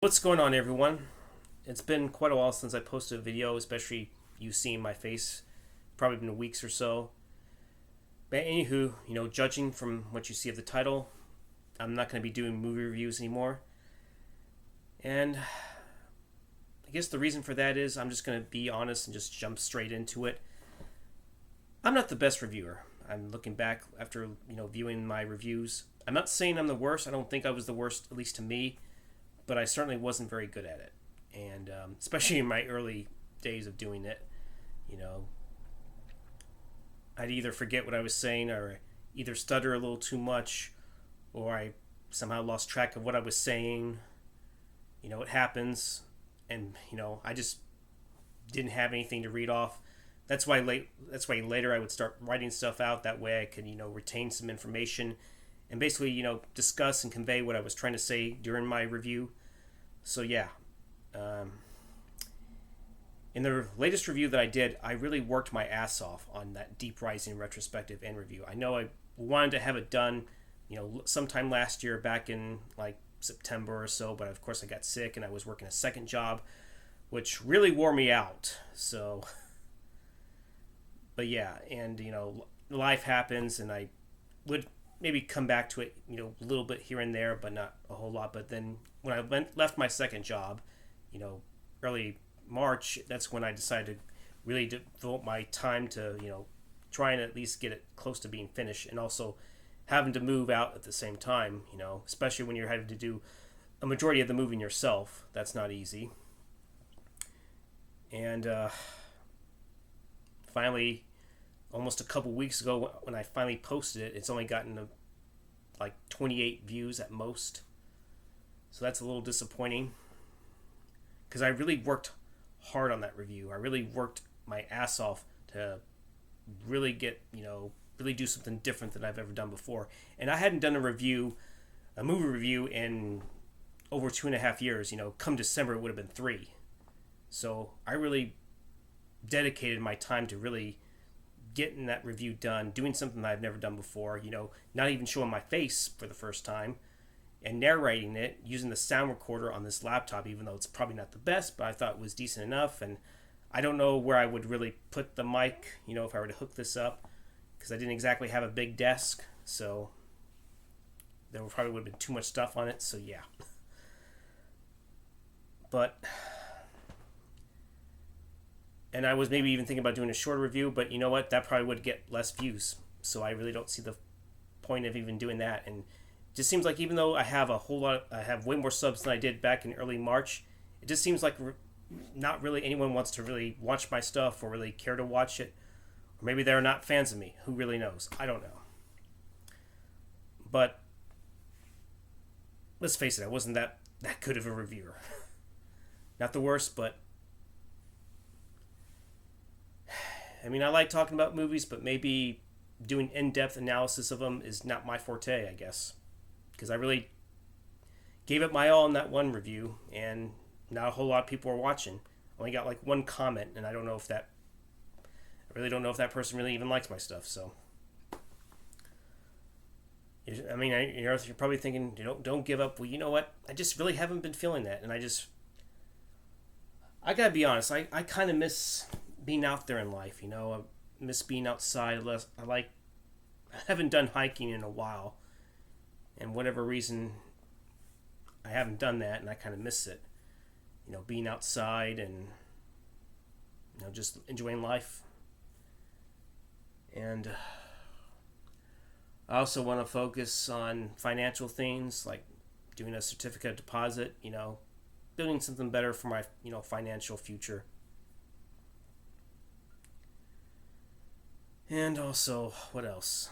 What's going on, everyone? It's been quite a while since I posted a video, especially you seeing my face. Probably been weeks or so. But anywho, judging from what you see of the title, I'm not going to be doing movie reviews anymore. And I guess the reason for that is I'm just going to be honest and just jump straight into it. I'm not the best reviewer. I'm looking back after, viewing my reviews. I'm not saying I'm the worst. I don't think I was the worst, at least to me, but I certainly wasn't very good at it. And especially in my early days of doing it, you know, I'd either forget what I was saying or either stutter a little too much or I somehow lost track of what I was saying. It happens. And, I just didn't have anything to read off. That's why later I would start writing stuff out. That way I could, retain some information and basically, discuss and convey what I was trying to say during my review. So yeah, um, in the latest review that I did, I really worked my ass off on that Deep Rising retrospective and review. I know I wanted to have it done, sometime last year, back in like September or so, but of course I got sick and I was working a second job, which really wore me out. So, but yeah, and life happens, and I would maybe come back to it, a little bit here and there, but not a whole lot. But then when I left my second job, early March, that's when I decided to really devote my time to, try and at least get it close to being finished, and also having to move out at the same time, especially when you're having to do a majority of the moving yourself. That's not easy. And finally, almost a couple weeks ago, when I finally posted it, it's only gotten like 28 views at most. So that's a little disappointing because I really worked hard on that review. I really worked my ass off to really get, really do something different than I've ever done before. And I hadn't done a movie review in over 2.5 years. Come December, it would have been 3. So I really dedicated my time to really getting that review done, doing something that I've never done before, not even showing my face for the first time, and narrating it using the sound recorder on this laptop, even though it's probably not the best, but I thought it was decent enough. And I don't know where I would really put the mic, if I were to hook this up, because I didn't exactly have a big desk, so there probably would have been too much stuff on it, so yeah. But and I was maybe even thinking about doing a shorter review, but you know what? That probably would get less views. So I really don't see the point of even doing that. And it just seems like even though I have I have way more subs than I did back in early March, it just seems like not really anyone wants to really watch my stuff or really care to watch it. Or maybe they're not fans of me. Who really knows? I don't know. But let's face it, I wasn't that good of a reviewer. Not the worst, but I mean, I like talking about movies, but maybe doing in-depth analysis of them is not my forte, I guess. Because I really gave it my all in that one review, and not a whole lot of people are watching. I only got like one comment, and I really don't know if that person really even likes my stuff, so. I mean, you're probably thinking, don't give up. Well, you know what? I just really haven't been feeling that, and I gotta be honest, I kind of miss being out there in life, I miss being outside. I haven't done hiking in a while, and whatever reason, I haven't done that, and I kind of miss it. Being outside and just enjoying life. And I also want to focus on financial things like doing a certificate of deposit. Building something better for my financial future. And also, what else?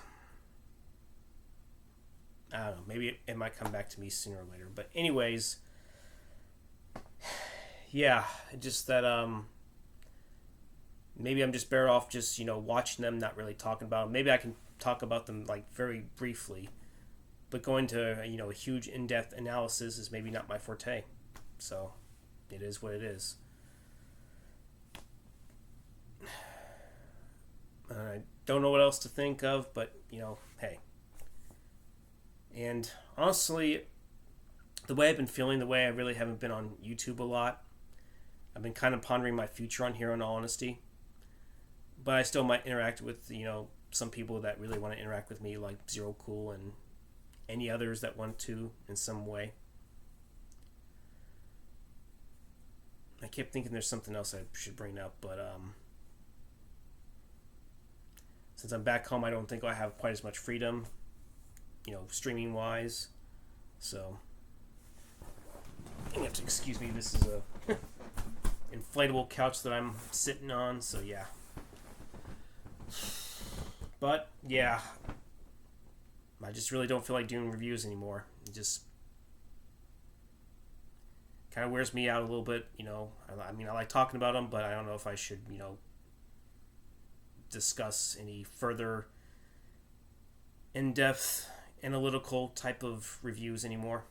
I don't know. Maybe it might come back to me sooner or later. But anyways, yeah, just that maybe I'm just better off just watching them, not really talking about them. Maybe I can talk about them like very briefly, but going to a huge in-depth analysis is maybe not my forte. So, it is what it is. I don't know what else to think of, but hey. And honestly, the way I've been feeling, the way I really haven't been on YouTube a lot. I've been kind of pondering my future on here, in all honesty. But I still might interact with, some people that really want to interact with me, like Zero Cool and any others that want to in some way. I kept thinking there's something else I should bring up, but since I'm back home, I don't think I have quite as much freedom, streaming wise. So you have to excuse me. This is a inflatable couch that I'm sitting on. So yeah. But yeah, I just really don't feel like doing reviews anymore. It just kind of wears me out a little bit. I mean, I like talking about them, but I don't know if I should, discuss any further in-depth analytical type of reviews anymore.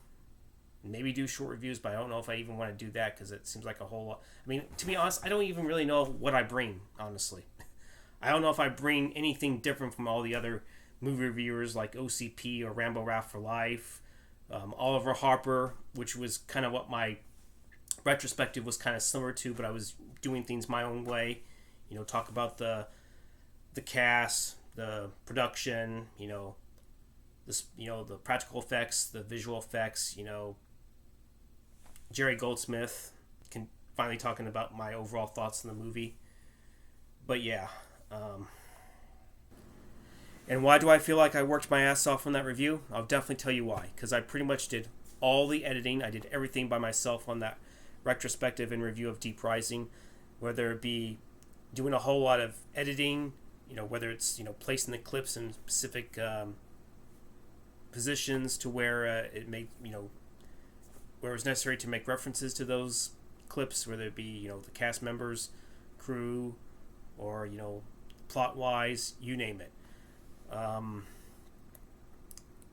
Maybe do short reviews, but I don't know if I even want to do that because it seems like a whole lot. I mean, to be honest, I don't even really know what I bring, honestly. I don't know if I bring anything different from all the other movie reviewers like OCP or Rambo Ralph for Life, Oliver Harper, which was kind of what my retrospective was kind of similar to, but I was doing things my own way. Talk about the cast, the production, the practical effects, the visual effects, Jerry Goldsmith finally talking about my overall thoughts on the movie. But yeah. And why do I feel like I worked my ass off on that review? I'll definitely tell you why. Because I pretty much did all the editing. I did everything by myself on that retrospective and review of Deep Rising. Whether it be doing a whole lot of editing, whether it's, placing the clips in specific positions to where it made, where it was necessary to make references to those clips, whether it be, the cast members, crew, or, plot wise, you name it.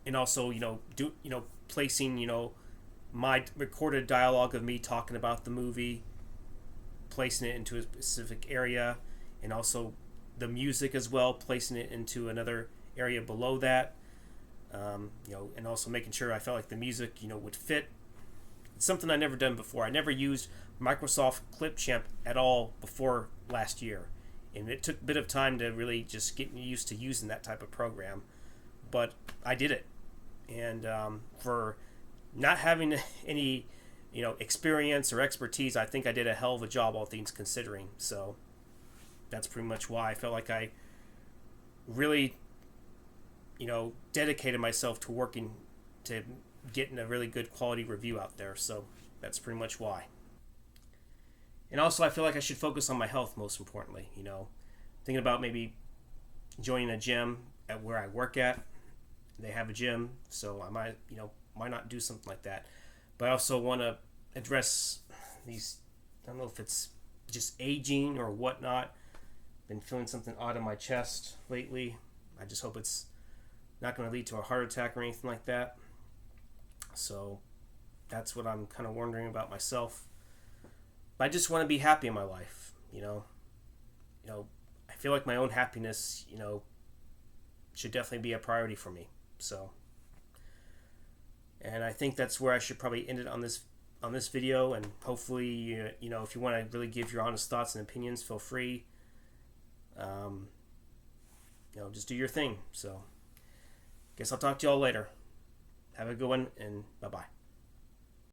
And also, placing, my recorded dialogue of me talking about the movie, placing it into a specific area, and also the music as well, placing it into another area below that, and also making sure I felt like the music, would fit. It's something I never done before. I never used Microsoft Clipchamp at all before last year. And it took a bit of time to really just get used to using that type of program. But I did it. And for not having any, experience or expertise, I think I did a hell of a job, all things considering. So that's pretty much why I felt like I really, dedicated myself to working to getting a really good quality review out there. So that's pretty much why. And also, I feel like I should focus on my health, most importantly. Thinking about maybe joining a gym at where I work at. They have a gym, so I might, might not do something like that. But I also want to address these. I don't know if it's just aging or whatnot. Been feeling something odd in my chest lately. I just hope it's not going to lead to a heart attack or anything like that. So that's what I'm kind of wondering about myself. But I just want to be happy in my life, I feel like my own happiness, should definitely be a priority for me. So, and I think that's where I should probably end it on this video. And hopefully, if you want to really give your honest thoughts and opinions, feel free. Just do your thing. So, guess I'll talk to y'all later. Have a good one, and bye-bye.